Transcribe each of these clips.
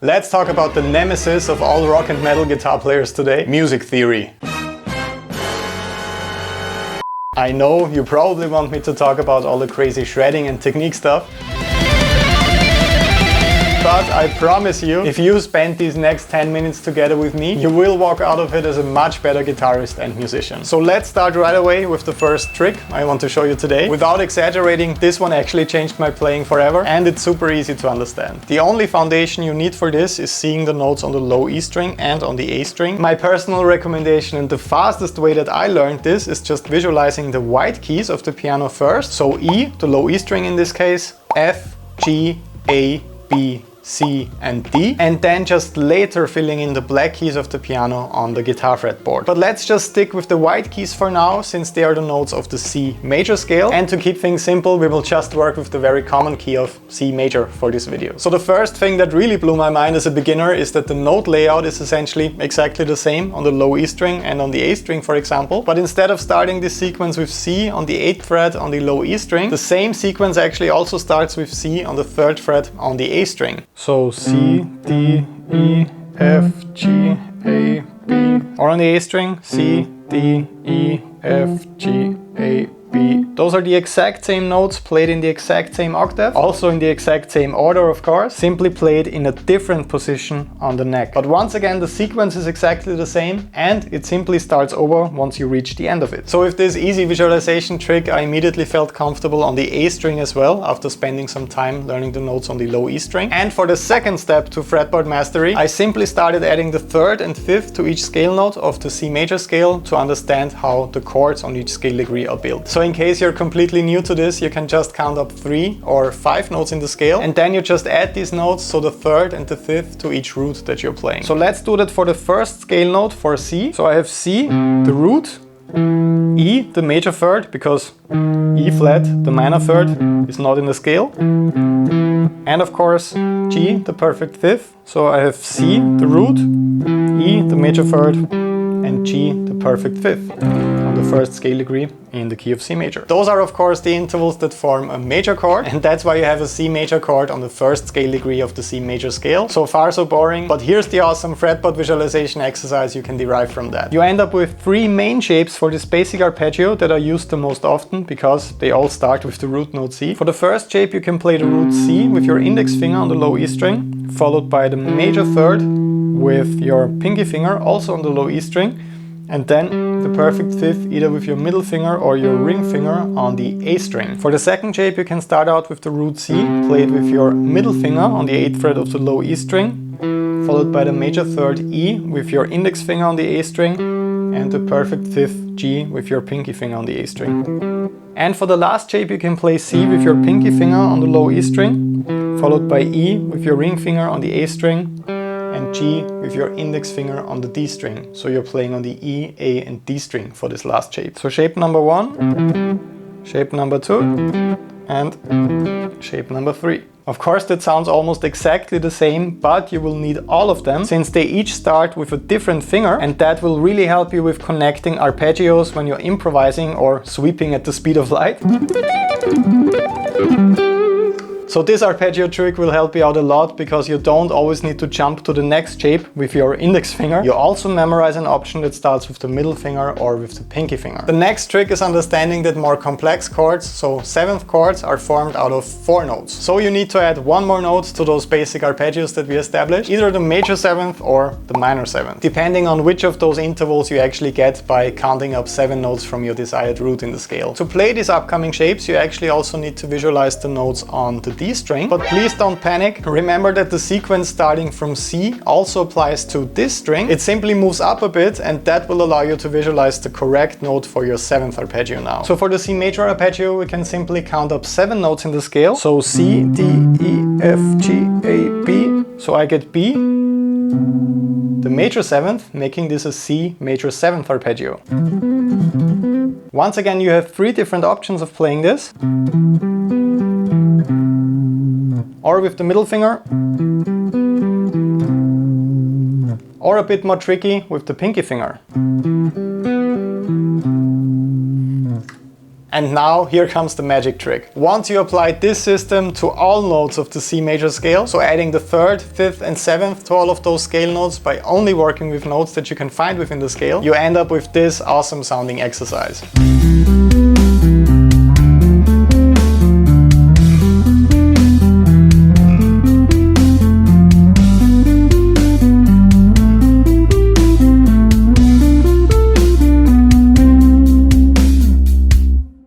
Let's talk about the nemesis of all rock and metal guitar players today, music theory. I know you probably want me to talk about all the crazy shredding and technique stuff. But I promise you, if you spend these next 10 minutes together with me, you will walk out of it as a much better guitarist and musician. So let's start right away with the first trick I want to show you today. Without exaggerating, this one actually changed my playing forever, and it's super easy to understand. The only foundation you need for this is seeing the notes on the low E string and on the A string. My personal recommendation and the fastest way that I learned this is just visualizing the white keys of the piano first. So E, the low E string in this case, F, G, A, B, C and D, and then just later filling in the black keys of the piano on the guitar fretboard. But let's just stick with the white keys for now, since they are the notes of the C major scale, and to keep things simple we will just work with the very common key of C major for this video. So the first thing that really blew my mind as a beginner is that the note layout is essentially exactly the same on the low E string and on the A string, for example, but instead of starting this sequence with C on the 8th fret on the low E string, the same sequence actually also starts with C on the 3rd fret on the A string. So C, D, E, F, G, A, B. Or on the A string, C, D, E, F, G, A, B. Those are the exact same notes played in the exact same octave, also in the exact same order of course, simply played in a different position on the neck. But once again the sequence is exactly the same and it simply starts over once you reach the end of it. So with this easy visualization trick I immediately felt comfortable on the A string as well after spending some time learning the notes on the low E string. And for the second step to fretboard mastery, I simply started adding the 3rd and 5th to each scale note of the C major scale to understand how the chords on each scale degree are built. So in case you're completely new to this, you can just count up 3 or 5 notes in the scale, and then you just add these notes, so the 3rd and the 5th, to each root that you're playing. So let's do that for the first scale note, for C. So I have C, the root, E, the major 3rd, because E flat, the minor 3rd, is not in the scale, and of course G, the perfect 5th. So I have C, the root, E, the major 3rd, and G, the perfect 5th on the first scale degree in the key of C major. Those are of course the intervals that form a major chord, and that's why you have a C major chord on the first scale degree of the C major scale. So far so boring, but here's the awesome fretboard visualization exercise you can derive from that. You end up with 3 main shapes for this basic arpeggio that are used the most often because they all start with the root note C. For the first shape you can play the root C with your index finger on the low E string, followed by the major 3rd with your pinky finger also on the low E string, and then the perfect 5th either with your middle finger or your ring finger on the A string. For the second shape you can start out with the root C, played with your middle finger on the 8th fret of the low E string, followed by the major 3rd E with your index finger on the A string, and the perfect 5th G with your pinky finger on the A string. And for the last shape you can play C with your pinky finger on the low E string, followed by E with your ring finger on the A string, and G with your index finger on the D string. So you're playing on the E, A and D string for this last shape. So shape number 1, shape number 2 and shape number 3. Of course that sounds almost exactly the same, but you will need all of them since they each start with a different finger, and that will really help you with connecting arpeggios when you're improvising or sweeping at the speed of light. So this arpeggio trick will help you out a lot because you don't always need to jump to the next shape with your index finger. You also memorize an option that starts with the middle finger or with the pinky finger. The next trick is understanding that more complex chords, so 7th chords, are formed out of 4 notes. So you need to add 1 more note to those basic arpeggios that we established, either the major 7th or the minor 7th, depending on which of those intervals you actually get by counting up 7 notes from your desired root in the scale. To play these upcoming shapes you actually also need to visualize the notes on the D string, but please don't panic. Remember that the sequence starting from C also applies to this string. It simply moves up a bit, and that will allow you to visualize the correct note for your 7th arpeggio now. So for the C major arpeggio we can simply count up 7 notes in the scale. So C, D, E, F, G, A, B. So I get B, the major 7th, making this a C major 7th arpeggio. Once again you have 3 different options of playing this. Or with the middle finger, or a bit more tricky with the pinky finger. And now here comes the magic trick. Once you apply this system to all notes of the C major scale, so adding the 3rd, 5th and 7th to all of those scale notes by only working with notes that you can find within the scale, you end up with this awesome sounding exercise.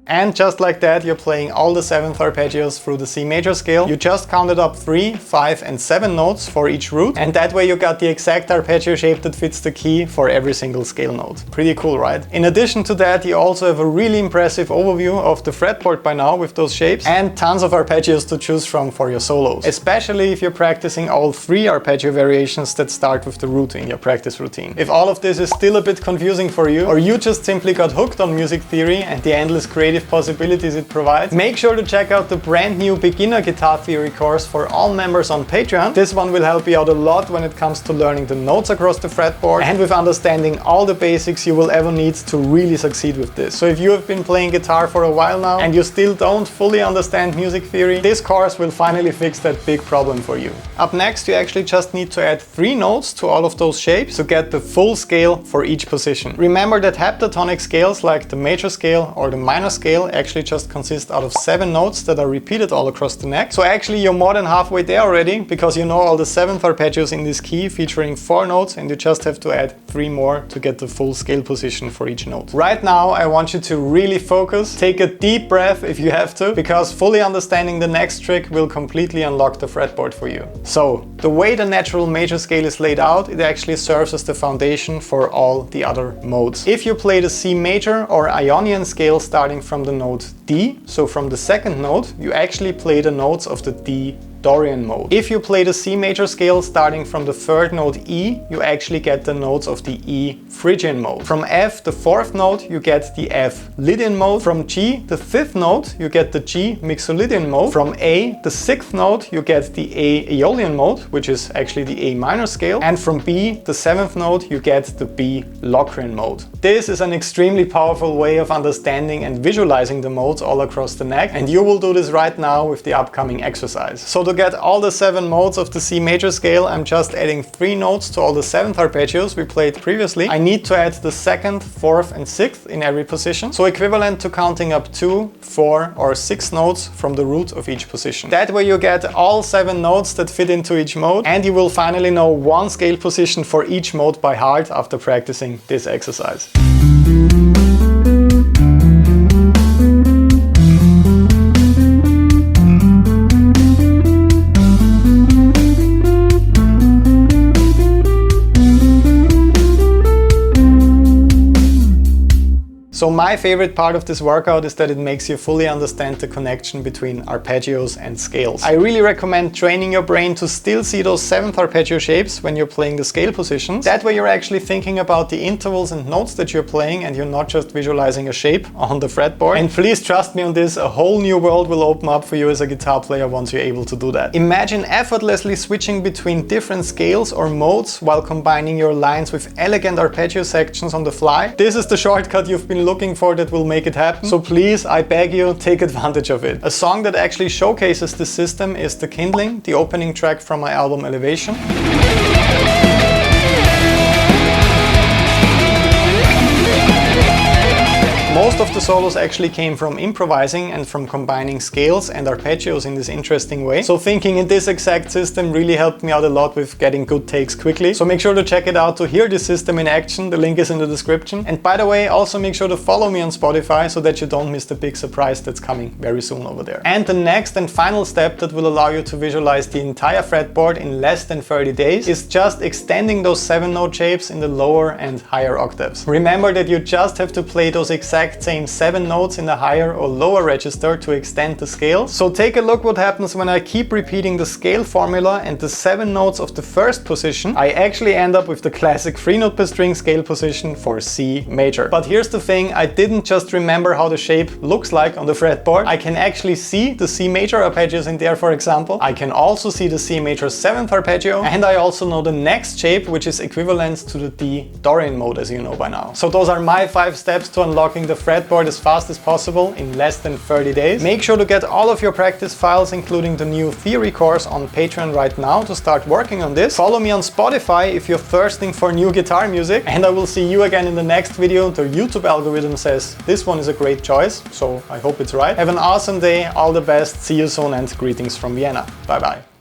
And just like that, you're playing all the 7th arpeggios through the C major scale. You just counted up 3, 5 and 7 notes for each root, and that way you got the exact arpeggio shape that fits the key for every single scale note. Pretty cool, right? In addition to that, you also have a really impressive overview of the fretboard by now with those shapes, and tons of arpeggios to choose from for your solos, especially if you're practicing all 3 arpeggio variations that start with the root in your practice routine. If all of this is still a bit confusing for you, or you just simply got hooked on music theory and the endless creative possibilities it provides, make sure to check out the brand new beginner guitar theory course for all members on Patreon. This one will help you out a lot when it comes to learning the notes across the fretboard and with understanding all the basics you will ever need to really succeed with this. So if you have been playing guitar for a while now and you still don't fully understand music theory, this course will finally fix that big problem for you. Up next, you actually just need to add 3 notes to all of those shapes to get the full scale for each position. Remember that heptatonic scales like the major scale or the minor scale actually just consist out of 7 notes that are repeated all across the neck. So actually you're more than halfway there already, because you know all the 7th arpeggios in this key featuring 4 notes, and you just have to add 3 more to get the full scale position for each note. Right now I want you to really focus, take a deep breath if you have to, because fully understanding the next trick will completely unlock the fretboard for you. So the way the natural major scale is laid out, it actually serves as the foundation for all the other modes. If you play the C major or Ionian scale starting from the note D, so from the 2nd note, you actually play the notes of the D Dorian mode. If you play the C major scale starting from the 3rd note E, you actually get the notes of the E Phrygian mode. From F, the 4th note, you get the F Lydian mode. From G, the 5th note, you get the G Mixolydian mode. From A, the 6th note, you get the A Aeolian mode, which is actually the A minor scale. And from B, the 7th note, you get the B Locrian mode. This is an extremely powerful way of understanding and visualizing the modes all across the neck, and you will do this right now with the upcoming exercise. So to get all the 7 modes of the C major scale, I'm just adding 3 notes to all the 7th arpeggios we played previously. I need to add the 2nd, 4th and 6th in every position, so equivalent to counting up 2, 4 or 6 notes from the root of each position. That way you get all 7 notes that fit into each mode, and you will finally know one scale position for each mode by heart after practicing this exercise. So my favorite part of this workout is that it makes you fully understand the connection between arpeggios and scales. I really recommend training your brain to still see those 7th arpeggio shapes when you're playing the scale positions. That way you're actually thinking about the intervals and notes that you're playing, and you're not just visualizing a shape on the fretboard. And please trust me on this, a whole new world will open up for you as a guitar player once you're able to do that. Imagine effortlessly switching between different scales or modes while combining your lines with elegant arpeggio sections on the fly. This is the shortcut you've been looking for that will make it happen. So please, I beg you, take advantage of it. A song that actually showcases this system is The Kindling, the opening track from my album Elevation. Most of the solos actually came from improvising and from combining scales and arpeggios in this interesting way. So thinking in this exact system really helped me out a lot with getting good takes quickly. So make sure to check it out to hear this system in action. The link is in the description. And by the way, also make sure to follow me on Spotify so that you don't miss the big surprise that's coming very soon over there. And the next and final step that will allow you to visualize the entire fretboard in less than 30 days is just extending those 7-note shapes in the lower and higher octaves. Remember that you just have to play those exact same 7 notes in the higher or lower register to extend the scale. So take a look what happens when I keep repeating the scale formula and the 7 notes of the first position. I actually end up with the classic 3-note per string scale position for C major. But here's the thing, I didn't just remember how the shape looks like on the fretboard. I can actually see the C major arpeggios in there, for example. I can also see the C major 7th arpeggio, and I also know the next shape, which is equivalent to the D Dorian mode, as you know by now. So those are my 5 steps to unlocking the fretboard as fast as possible in less than 30 days. Make sure to get all of your practice files, including the new theory course, on Patreon right now to start working on this. Follow me on Spotify if you're thirsting for new guitar music, and I will see you again in the next video. The YouTube algorithm says this one is a great choice, so I hope it's right. Have an awesome day, all the best, see you soon, and greetings from Vienna. Bye bye.